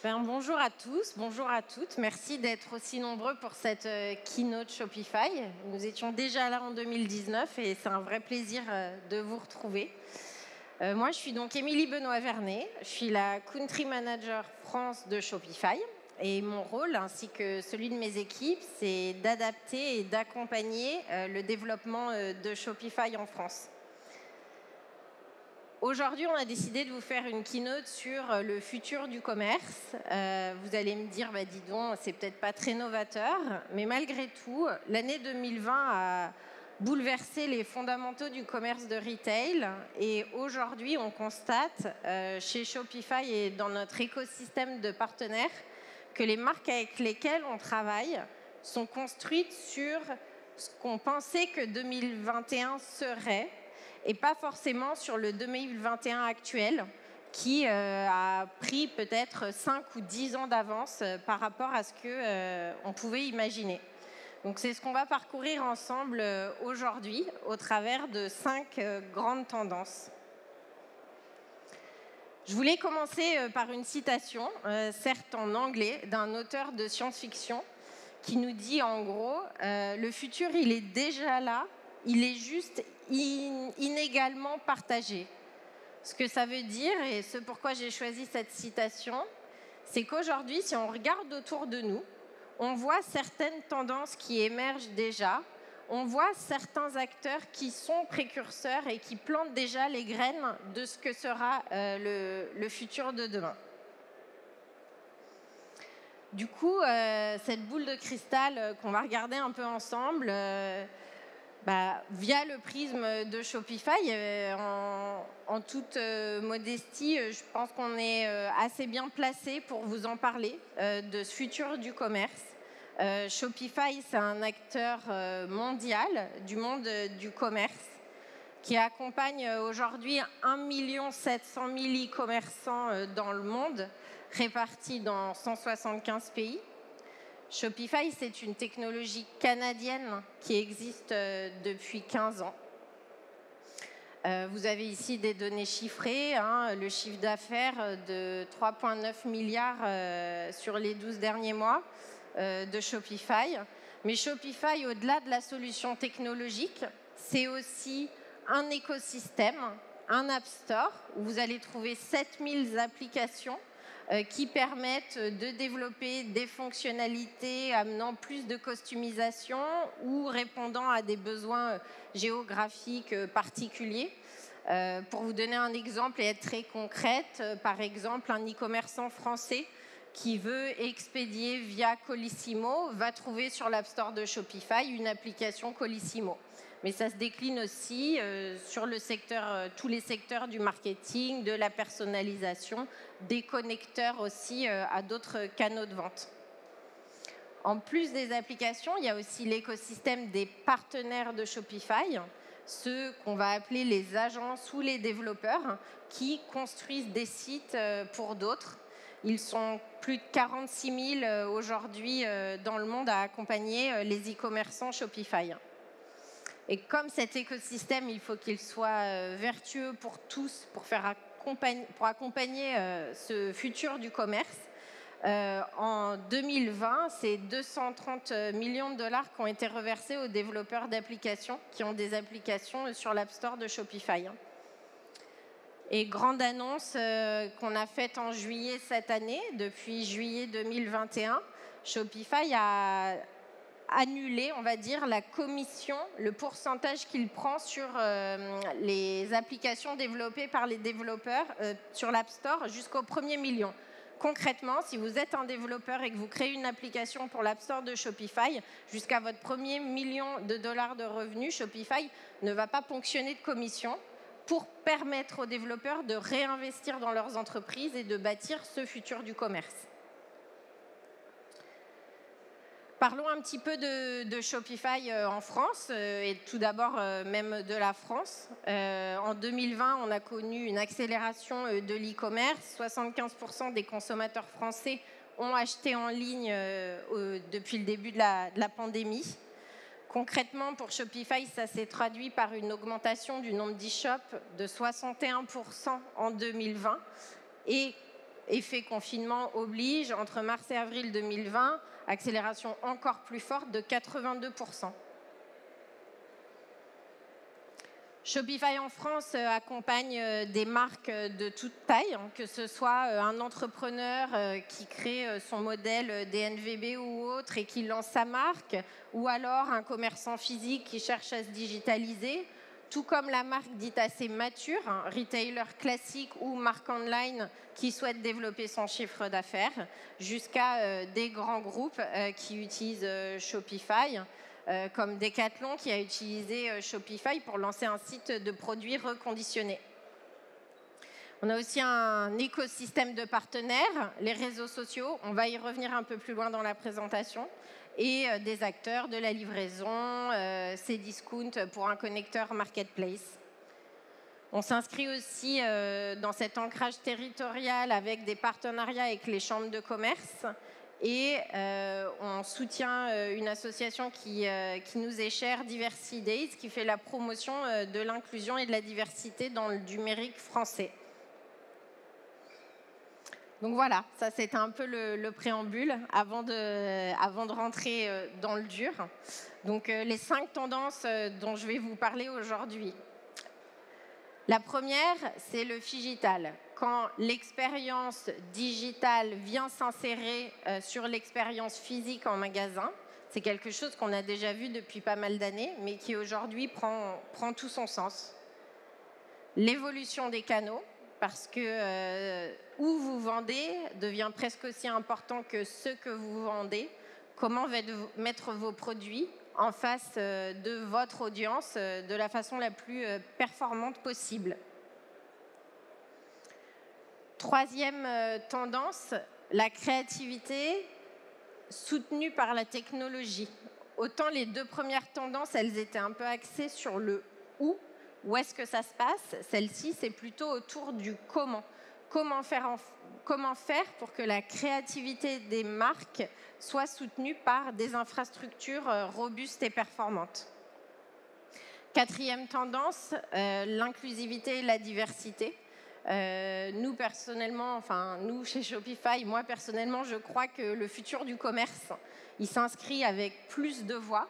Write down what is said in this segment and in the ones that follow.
Bonjour à tous, bonjour à toutes. Merci d'être aussi nombreux pour cette keynote Shopify. Nous étions déjà là en 2019 et c'est un vrai plaisir de vous retrouver. Moi, je suis donc Émilie Benoît-Vernet. Je suis la Country Manager France de Shopify. Et mon rôle, ainsi que celui de mes équipes, c'est d'adapter et d'accompagner le développement de Shopify en France. Aujourd'hui, on a décidé de vous faire une keynote sur le futur du commerce. Vous allez me dire, dis donc, c'est peut-être pas très novateur, mais malgré tout, l'année 2020 a bouleversé les fondamentaux du commerce de retail. Et aujourd'hui, on constate chez Shopify et dans notre écosystème de partenaires que les marques avec lesquelles on travaille sont construites sur ce qu'on pensait que 2021 serait, et pas forcément sur le 2021 actuel, qui a pris peut-être 5 ou 10 ans d'avance par rapport à ce qu'on pouvait imaginer. Donc c'est ce qu'on va parcourir ensemble aujourd'hui au travers de 5 grandes tendances. Je voulais commencer par une citation, certes en anglais, d'un auteur de science-fiction qui nous dit en gros le futur il est déjà là, il est juste inégalement partagé. Ce que ça veut dire, et ce pourquoi j'ai choisi cette citation, c'est qu'aujourd'hui, si on regarde autour de nous, on voit certaines tendances qui émergent déjà, on voit certains acteurs qui sont précurseurs et qui plantent déjà les graines de ce que sera le futur de demain. Du coup, cette boule de cristal qu'on va regarder un peu ensemble, via le prisme de Shopify, en toute modestie, je pense qu'on est assez bien placé pour vous en parler de ce futur du commerce. Shopify, c'est un acteur mondial du monde du commerce qui accompagne aujourd'hui 1 700 000 e-commerçants dans le monde, répartis dans 175 pays. Shopify, c'est une technologie canadienne qui existe depuis 15 ans. Vous avez ici des données chiffrées, le chiffre d'affaires de 3,9 milliards sur les 12 derniers mois de Shopify. Mais Shopify, au-delà de la solution technologique, c'est aussi un écosystème, un App Store, où vous allez trouver 7000 applications qui permettent de développer des fonctionnalités amenant plus de customisation ou répondant à des besoins géographiques particuliers. Pour vous donner un exemple et être très concrète, par exemple, un e-commerçant français qui veut expédier via Colissimo va trouver sur l'App Store de Shopify une application Colissimo. Mais ça se décline aussi sur tous les secteurs du marketing, de la personnalisation, des connecteurs aussi à d'autres canaux de vente. En plus des applications, il y a aussi l'écosystème des partenaires de Shopify, ceux qu'on va appeler les agences ou les développeurs qui construisent des sites pour d'autres. Ils sont plus de 46 000 aujourd'hui dans le monde à accompagner les e-commerçants Shopify. Et comme cet écosystème, il faut qu'il soit vertueux pour tous, pour accompagner ce futur du commerce. En 2020, c'est 230 millions de dollars qui ont été reversés aux développeurs d'applications qui ont des applications sur l'App Store de Shopify. Et grande annonce qu'on a faite en juillet cette année, depuis juillet 2021, Shopify a annuler, on va dire, la commission, le pourcentage qu'il prend sur les applications développées par les développeurs sur l'App Store jusqu'au 1er million. Concrètement, si vous êtes un développeur et que vous créez une application pour l'App Store de Shopify, jusqu'à votre 1er million de dollars de revenus, Shopify ne va pas ponctionner de commission pour permettre aux développeurs de réinvestir dans leurs entreprises et de bâtir ce futur du commerce. Parlons un petit peu de Shopify en France et tout d'abord même de la France. En 2020, on a connu une accélération de l'e-commerce. 75% des consommateurs français ont acheté en ligne depuis le début de la pandémie. Concrètement, pour Shopify, ça s'est traduit par une augmentation du nombre d'e-shops de 61% en 2020 et effet confinement oblige, entre mars et avril 2020, accélération encore plus forte de 82%. Shopify en France accompagne des marques de toute taille, que ce soit un entrepreneur qui crée son modèle DNVB ou autre et qui lance sa marque, ou alors un commerçant physique qui cherche à se digitaliser, tout comme la marque dite assez mature, un retailer classique ou marque online qui souhaite développer son chiffre d'affaires, jusqu'à des grands groupes qui utilisent Shopify, comme Decathlon qui a utilisé Shopify pour lancer un site de produits reconditionnés. On a aussi un écosystème de partenaires, les réseaux sociaux, on va y revenir un peu plus loin dans la présentation, et des acteurs de la livraison, Cdiscount pour un connecteur marketplace. On s'inscrit aussi dans cet ancrage territorial avec des partenariats avec les chambres de commerce, et on soutient une association qui nous est chère, Diversity Days, qui fait la promotion de l'inclusion et de la diversité dans le numérique français. Donc voilà, ça c'était un peu le préambule avant de rentrer dans le dur. Donc les 5 tendances dont je vais vous parler aujourd'hui. La première, c'est le phygital. Quand l'expérience digitale vient s'insérer sur l'expérience physique en magasin, c'est quelque chose qu'on a déjà vu depuis pas mal d'années, mais qui aujourd'hui prend tout son sens. L'évolution des canaux, parce que où vous vendez devient presque aussi important que ce que vous vendez. Comment mettre vos produits en face de votre audience de la façon la plus performante possible. Troisième tendance, la créativité soutenue par la technologie. Autant les 2 premières tendances, elles étaient un peu axées sur le où est-ce que ça se passe. Celle-ci, c'est plutôt autour du comment. Comment faire pour que la créativité des marques soit soutenue par des infrastructures robustes et performantes. Quatrième tendance, l'inclusivité et la diversité. Nous, personnellement, nous, chez Shopify, moi, personnellement, je crois que le futur du commerce, il s'inscrit avec plus de voix,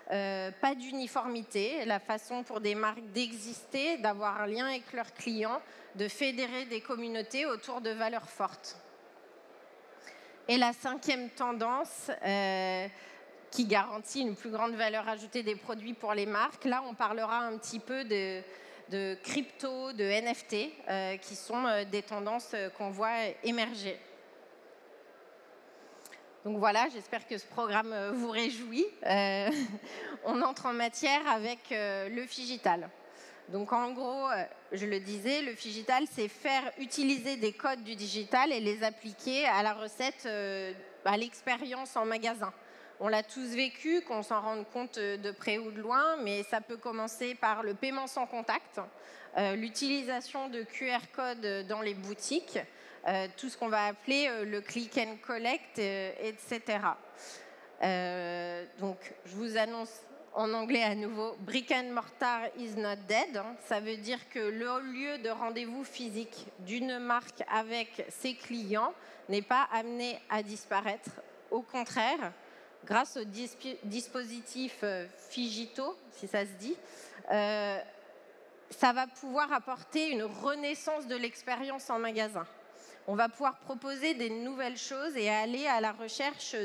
pas d'uniformité, la façon pour des marques d'exister, d'avoir un lien avec leurs clients, de fédérer des communautés autour de valeurs fortes. Et la 5e tendance, qui garantit une plus grande valeur ajoutée des produits pour les marques, là, on parlera un petit peu de crypto, de NFT, qui sont des tendances qu'on voit émerger. Donc voilà, j'espère que ce programme vous réjouit. On entre en matière avec le phygital. Donc en gros, je le disais, le phygital, c'est faire utiliser des codes du digital et les appliquer à la recette, à l'expérience en magasin. On l'a tous vécu, qu'on s'en rende compte de près ou de loin, mais ça peut commencer par le paiement sans contact, l'utilisation de QR codes dans les boutiques, tout ce qu'on va appeler le click and collect, etc. Donc, je vous annonce en anglais à nouveau, brick and mortar is not dead. Ça veut dire que le lieu de rendez-vous physique d'une marque avec ses clients n'est pas amené à disparaître. Au contraire, grâce au dispositif Phigito, si ça se dit, ça va pouvoir apporter une renaissance de l'expérience en magasin. On va pouvoir proposer des nouvelles choses et aller à la recherche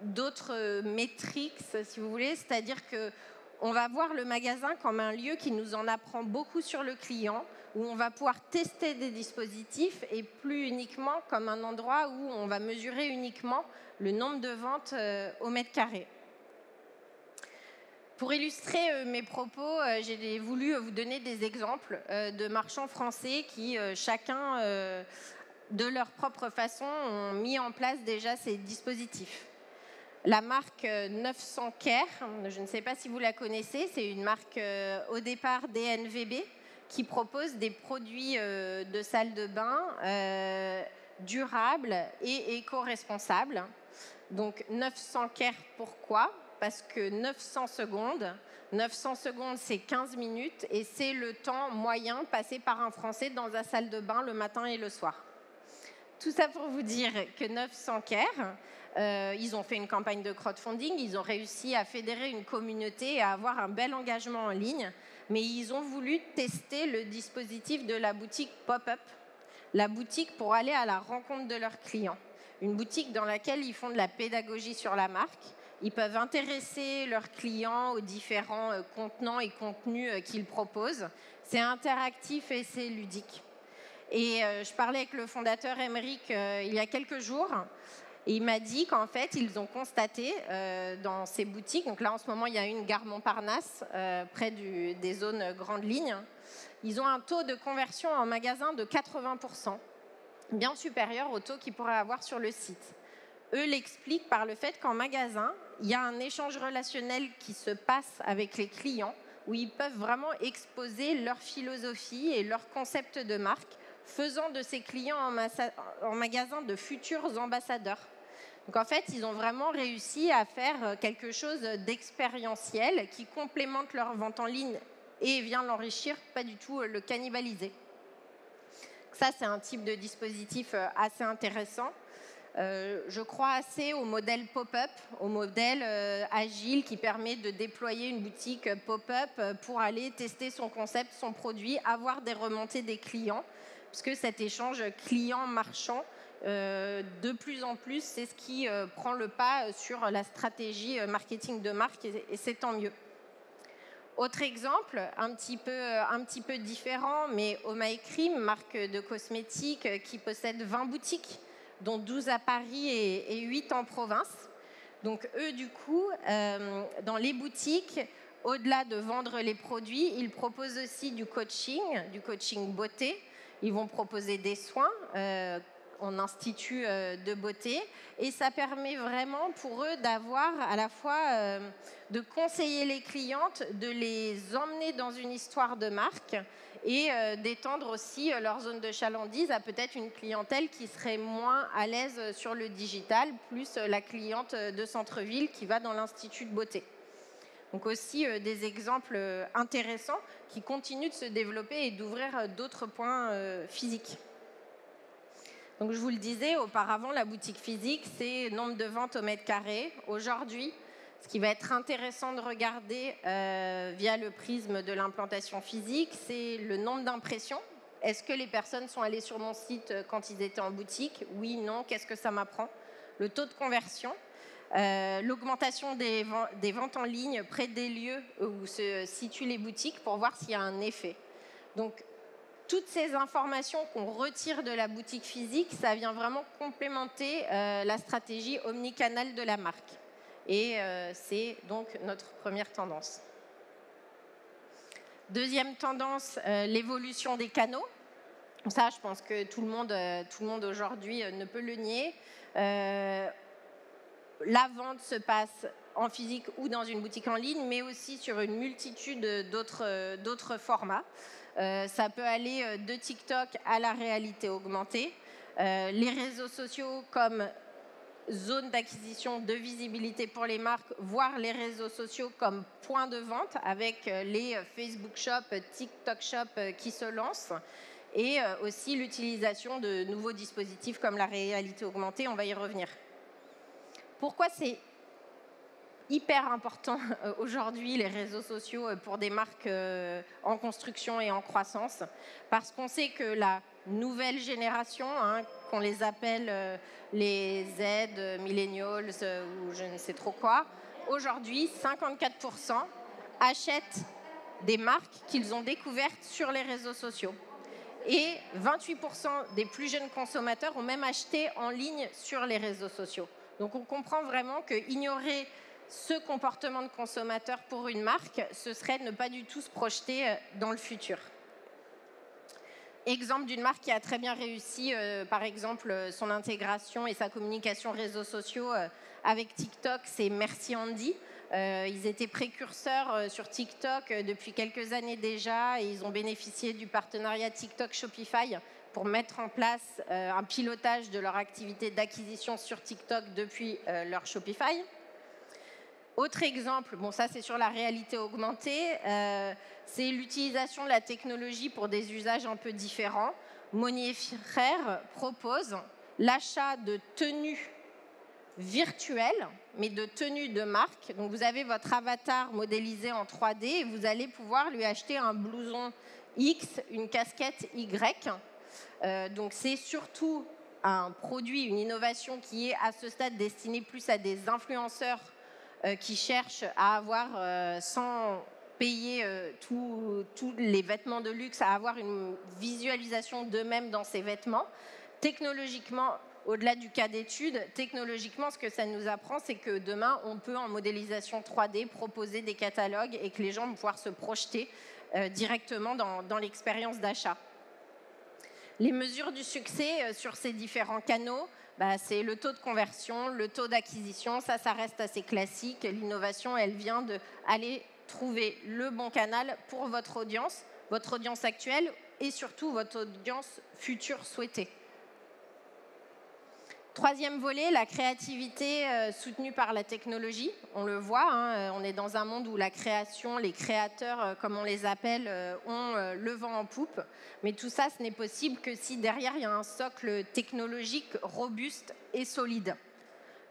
d'autres métriques, si vous voulez, c'est-à-dire qu'on va voir le magasin comme un lieu qui nous en apprend beaucoup sur le client, où on va pouvoir tester des dispositifs et plus uniquement comme un endroit où on va mesurer uniquement le nombre de ventes au mètre carré. Pour illustrer mes propos, j'ai voulu vous donner des exemples de marchands français qui, chacun de leur propre façon, ont mis en place déjà ces dispositifs. La marque 900 Care, je ne sais pas si vous la connaissez, c'est une marque au départ DNVB qui propose des produits de salle de bain durables et éco-responsables. Donc 900 Care, pourquoi ? Parce que 900 secondes c'est 15 minutes et c'est le temps moyen passé par un Français dans sa salle de bain le matin et le soir. tout ça pour vous dire que 900 Care, ils ont fait une campagne de crowdfunding, ils ont réussi à fédérer une communauté et à avoir un bel engagement en ligne, mais ils ont voulu tester le dispositif de la boutique pop-up, la boutique pour aller à la rencontre de leurs clients. Une boutique dans laquelle ils font de la pédagogie sur la marque. Ils peuvent intéresser leurs clients aux différents contenants et contenus qu'ils proposent. C'est interactif et c'est ludique. Et je parlais avec le fondateur Émeric il y a quelques jours. Et il m'a dit qu'en fait, ils ont constaté dans ces boutiques, donc là en ce moment il y a une gare Montparnasse, près des zones grandes lignes, ils ont un taux de conversion en magasin de 80%, bien supérieur au taux qu'ils pourraient avoir sur le site. Eux l'expliquent par le fait qu'en magasin, il y a un échange relationnel qui se passe avec les clients, où ils peuvent vraiment exposer leur philosophie et leur concept de marque, faisant de ces clients en magasin de futurs ambassadeurs. Donc en fait, ils ont vraiment réussi à faire quelque chose d'expérientiel qui complémente leur vente en ligne et vient l'enrichir, pas du tout le cannibaliser. Ça, c'est un type de dispositif assez intéressant. Je crois assez au modèle pop-up, au modèle agile qui permet de déployer une boutique pop-up pour aller tester son concept, son produit, avoir des remontées des clients, puisque cet échange client-marchand, de plus en plus, c'est ce qui prend le pas sur la stratégie marketing de marque, et c'est tant mieux. Autre exemple, un petit peu différent, mais Oh My Cream, marque de cosmétiques qui possède 20 boutiques, dont 12 à Paris et 8 en province. Donc eux, du coup, dans les boutiques, au-delà de vendre les produits, ils proposent aussi du coaching beauté. Ils vont proposer des soins en institut de beauté. Et ça permet vraiment pour eux d'avoir à la fois de conseiller les clientes, de les emmener dans une histoire de marque et d'étendre aussi leur zone de chalandise à peut-être une clientèle qui serait moins à l'aise sur le digital, plus la cliente de centre-ville qui va dans l'institut de beauté. Donc aussi des exemples intéressants qui continuent de se développer et d'ouvrir d'autres points physiques. Donc je vous le disais, auparavant, la boutique physique, c'est nombre de ventes au mètre carré. Aujourd'hui, ce qui va être intéressant de regarder via le prisme de l'implantation physique, c'est le nombre d'impressions. Est-ce que les personnes sont allées sur mon site quand ils étaient en boutique? Oui, non, qu'est-ce que ça m'apprend? Le taux de conversion, l'augmentation des ventes en ligne près des lieux où se situent les boutiques pour voir s'il y a un effet. Donc, toutes ces informations qu'on retire de la boutique physique, ça vient vraiment complémenter la stratégie omnicanal de la marque. Et c'est donc notre première tendance. Deuxième tendance, l'évolution des canaux. Ça, je pense que tout le monde aujourd'hui ne peut le nier. La vente se passe en physique ou dans une boutique en ligne, mais aussi sur une multitude d'autres formats. Ça peut aller de TikTok à la réalité augmentée. Les réseaux sociaux comme zone d'acquisition de visibilité pour les marques, voire les réseaux sociaux comme point de vente avec les Facebook Shop, TikTok Shop qui se lancent, et aussi l'utilisation de nouveaux dispositifs comme la réalité augmentée, on va y revenir. Pourquoi c'est hyper important aujourd'hui, les réseaux sociaux, pour des marques en construction et en croissance? Parce qu'on sait que la nouvelle génération, qu'on les appelle les Z, millennials ou je ne sais trop quoi, aujourd'hui, 54% achètent des marques qu'ils ont découvertes sur les réseaux sociaux. Et 28% des plus jeunes consommateurs ont même acheté en ligne sur les réseaux sociaux. Donc on comprend vraiment qu'ignorer ce comportement de consommateur pour une marque, ce serait ne pas du tout se projeter dans le futur. Exemple d'une marque qui a très bien réussi, par exemple, son intégration et sa communication réseaux sociaux avec TikTok, c'est Merci Andy. Ils étaient précurseurs sur TikTok depuis quelques années déjà et ils ont bénéficié du partenariat TikTok-Shopify pour mettre en place un pilotage de leur activité d'acquisition sur TikTok depuis leur Shopify. Autre exemple, bon ça c'est sur la réalité augmentée, c'est l'utilisation de la technologie pour des usages un peu différents. Monnier Frères propose l'achat de tenues virtuelles, mais de tenues de marque. Donc vous avez votre avatar modélisé en 3D et vous allez pouvoir lui acheter un blouson X, une casquette Y. Donc c'est surtout un produit, une innovation qui est à ce stade destinée plus à des influenceurs qui cherchent à avoir, sans payer tous les vêtements de luxe, à avoir une visualisation d'eux-mêmes dans ces vêtements. Technologiquement, au-delà du cas d'étude, technologiquement, ce que ça nous apprend, c'est que demain, on peut, en modélisation 3D, proposer des catalogues et que les gens vont pouvoir se projeter directement dans l'expérience d'achat. Les mesures du succès sur ces différents canaux, c'est le taux de conversion, le taux d'acquisition, ça reste assez classique. L'innovation, elle vient d'aller trouver le bon canal pour votre audience actuelle et surtout votre audience future souhaitée. Troisième volet, la créativité soutenue par la technologie. On le voit, on est dans un monde où la création, les créateurs, comme on les appelle, ont le vent en poupe. Mais tout ça, ce n'est possible que si derrière, il y a un socle technologique robuste et solide.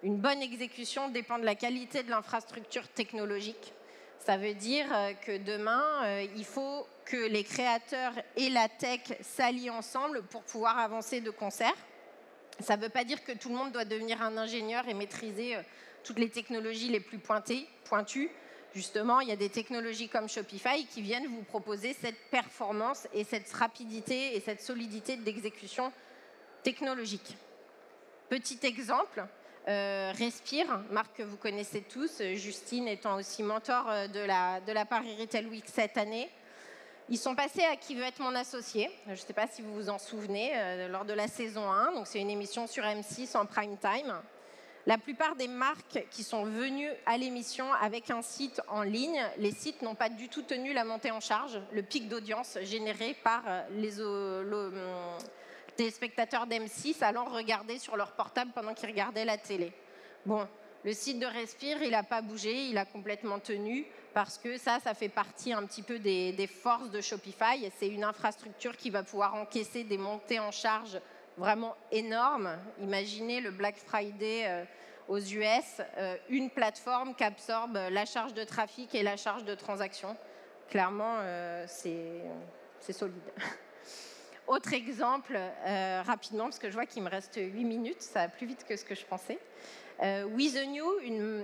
Une bonne exécution dépend de la qualité de l'infrastructure technologique. Ça veut dire que demain, il faut que les créateurs et la tech s'allient ensemble pour pouvoir avancer de concert. Ça ne veut pas dire que tout le monde doit devenir un ingénieur et maîtriser toutes les technologies les plus pointues. Justement, il y a des technologies comme Shopify qui viennent vous proposer cette performance et cette rapidité et cette solidité d'exécution technologique. Petit exemple, Respire, marque que vous connaissez tous, Justine étant aussi mentor de la Paris Retail Week cette année. Ils sont passés à Qui veut être mon associé. Je ne sais pas si vous vous en souvenez, lors de la saison 1. Donc c'est une émission sur M6 en prime time. La plupart des marques qui sont venues à l'émission avec un site en ligne, les sites n'ont pas du tout tenu la montée en charge, le pic d'audience généré par les téléspectateurs d'M6 allant regarder sur leur portable pendant qu'ils regardaient la télé. Bon, le site de Respire, il n'a pas bougé, il a complètement tenu parce que ça fait partie un petit peu des forces de Shopify. C'est une infrastructure qui va pouvoir encaisser des montées en charge vraiment énormes. Imaginez le Black Friday aux US, une plateforme qui absorbe la charge de trafic et la charge de transaction. Clairement, c'est solide. Autre exemple, rapidement, parce que je vois qu'il me reste 8 minutes, ça va plus vite que ce que je pensais. With the New,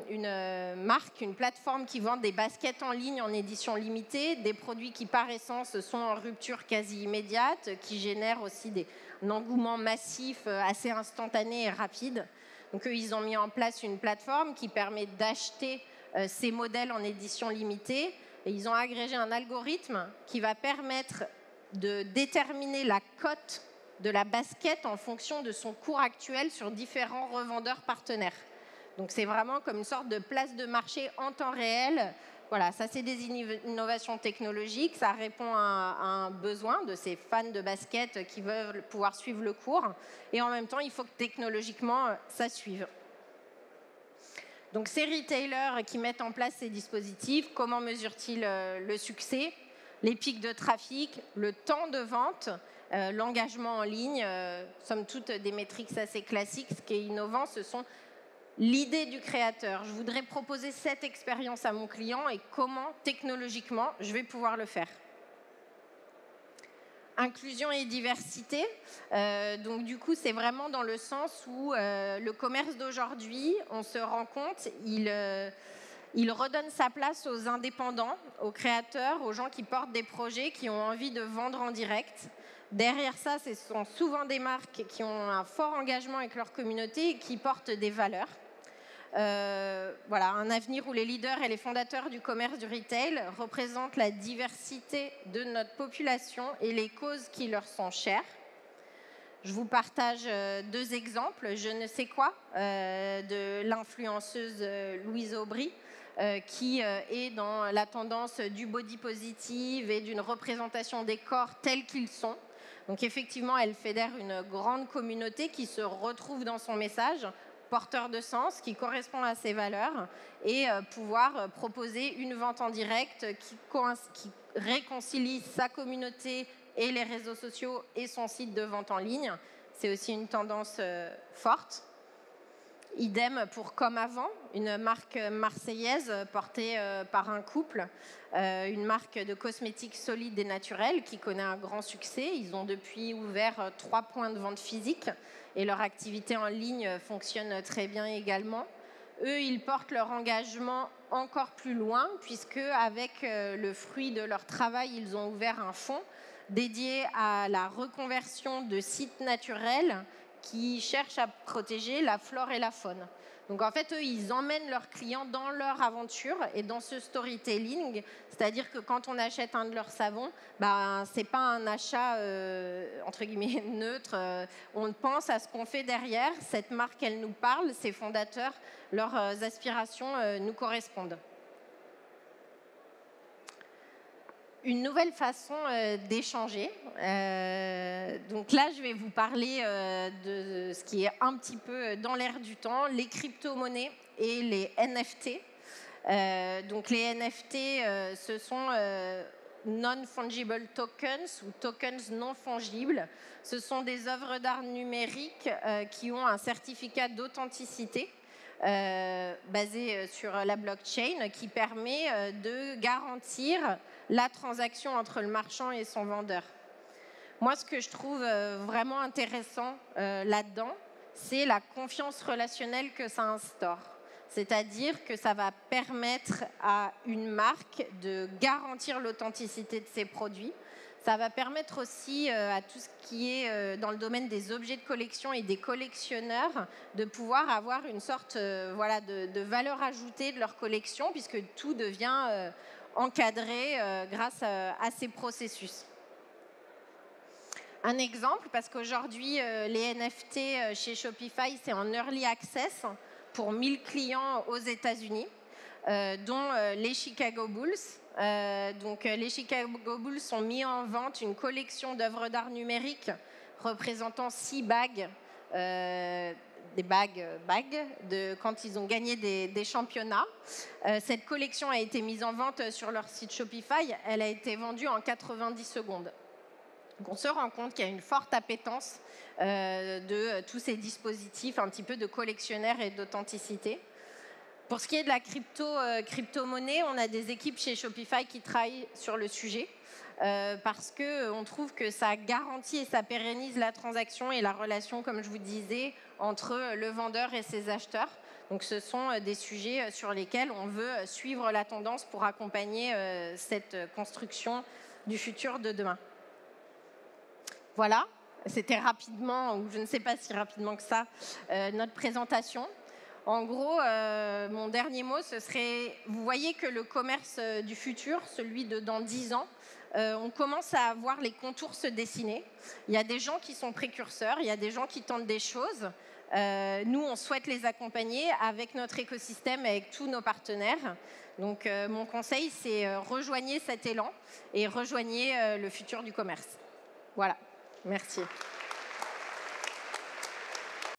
une marque, une plateforme qui vend des baskets en ligne en édition limitée, des produits qui par essence sont en rupture quasi immédiate, qui génèrent aussi un engouement massif, assez instantané et rapide. Donc eux, ils ont mis en place une plateforme qui permet d'acheter ces modèles en édition limitée. Et ils ont agrégé un algorithme qui va permettre de déterminer la cote de la basket en fonction de son cours actuel sur différents revendeurs partenaires. Donc c'est vraiment comme une sorte de place de marché en temps réel. Voilà, ça c'est des innovations technologiques, ça répond à un besoin de ces fans de basket qui veulent pouvoir suivre le cours. Et en même temps, il faut que technologiquement, ça suive. Donc ces retailers qui mettent en place ces dispositifs, comment mesurent-ils le succès ? Les pics de trafic, le temps de vente, l'engagement en ligne, somme toute des métriques assez classiques. Ce qui est innovant, ce sont l'idée du créateur. Je voudrais proposer cette expérience à mon client et comment, technologiquement, je vais pouvoir le faire. Inclusion et diversité. Donc du coup, c'est vraiment dans le sens où le commerce d'aujourd'hui, on se rend compte, il redonne sa place aux indépendants, aux créateurs, aux gens qui portent des projets, qui ont envie de vendre en direct. Derrière ça, ce sont souvent des marques qui ont un fort engagement avec leur communauté et qui portent des valeurs. Voilà, un avenir où les leaders et les fondateurs du commerce du retail représentent la diversité de notre population et les causes qui leur sont chères. Je vous partage 2 exemples. Je ne sais quoi de l'influenceuse Louise Aubry, qui est dans la tendance du body positive et d'une représentation des corps tels qu'ils sont. Donc effectivement, elle fédère une grande communauté qui se retrouve dans son message, porteur de sens, qui correspond à ses valeurs, et pouvoir proposer une vente en direct qui réconcilie sa communauté et les réseaux sociaux et son site de vente en ligne. c'est aussi une tendance forte. Idem pour Comme Avant, une marque marseillaise portée par un couple, une marque de cosmétiques solides et naturels qui connaît un grand succès. Ils ont depuis ouvert 3 points de vente physiques et leur activité en ligne fonctionne très bien également. Eux, ils portent leur engagement encore plus loin puisque avec le fruit de leur travail, ils ont ouvert un fonds dédié à la reconversion de sites naturels qui cherchent à protéger la flore et la faune. Donc en fait, eux, ils emmènent leurs clients dans leur aventure et dans ce storytelling, c'est-à-dire que quand on achète un de leurs savons, c'est pas un achat entre guillemets neutre. On pense à ce qu'on fait derrière. Cette marque, elle nous parle, ses fondateurs, leurs aspirations nous correspondent. Une nouvelle façon d'échanger. Donc là, je vais vous parler de ce qui est un petit peu dans l'air du temps, les crypto-monnaies et les NFT. Donc les NFT, ce sont non-fungible tokens ou tokens non fongibles. Ce sont des œuvres d'art numériques qui ont un certificat d'authenticité basé sur la blockchain qui permet de garantir la transaction entre le marchand et son vendeur. Moi, ce que je trouve vraiment intéressant là-dedans, c'est la confiance relationnelle que ça instaure. C'est-à-dire que ça va permettre à une marque de garantir l'authenticité de ses produits. Ça va permettre aussi à tout ce qui est dans le domaine des objets de collection et des collectionneurs de pouvoir avoir une sorte de valeur ajoutée de leur collection puisque tout devient encadré grâce à ces processus. Un exemple, parce qu'aujourd'hui, les NFT chez Shopify, c'est en early access pour 1000 clients aux États-Unis, dont les Chicago Bulls. Donc, les Chicago Bulls ont mis en vente une collection d'œuvres d'art numériques représentant 6 bagues, des bagues de quand ils ont gagné des championnats. Cette collection a été mise en vente sur leur site Shopify. Elle a été vendue en 90 secondes. Donc, on se rend compte qu'il y a une forte appétence de tous ces dispositifs un petit peu de collectionneurs et d'authenticité. Pour ce qui est de la crypto-monnaie, on a des équipes chez Shopify qui travaillent sur le sujet parce qu'on trouve que ça garantit et ça pérennise la transaction et la relation, comme je vous disais, entre le vendeur et ses acheteurs. Donc ce sont des sujets sur lesquels on veut suivre la tendance pour accompagner cette construction du futur de demain. Voilà, c'était rapidement, ou je ne sais pas si rapidement que ça, notre présentation. En gros, mon dernier mot, ce serait, vous voyez que le commerce du futur, celui de dans 10 ans, on commence à voir les contours se dessiner. Il y a des gens qui sont précurseurs, il y a des gens qui tentent des choses. Nous, on souhaite les accompagner avec notre écosystème, avec tous nos partenaires. Donc, mon conseil, c'est rejoignez cet élan et rejoignez le futur du commerce. Voilà, merci.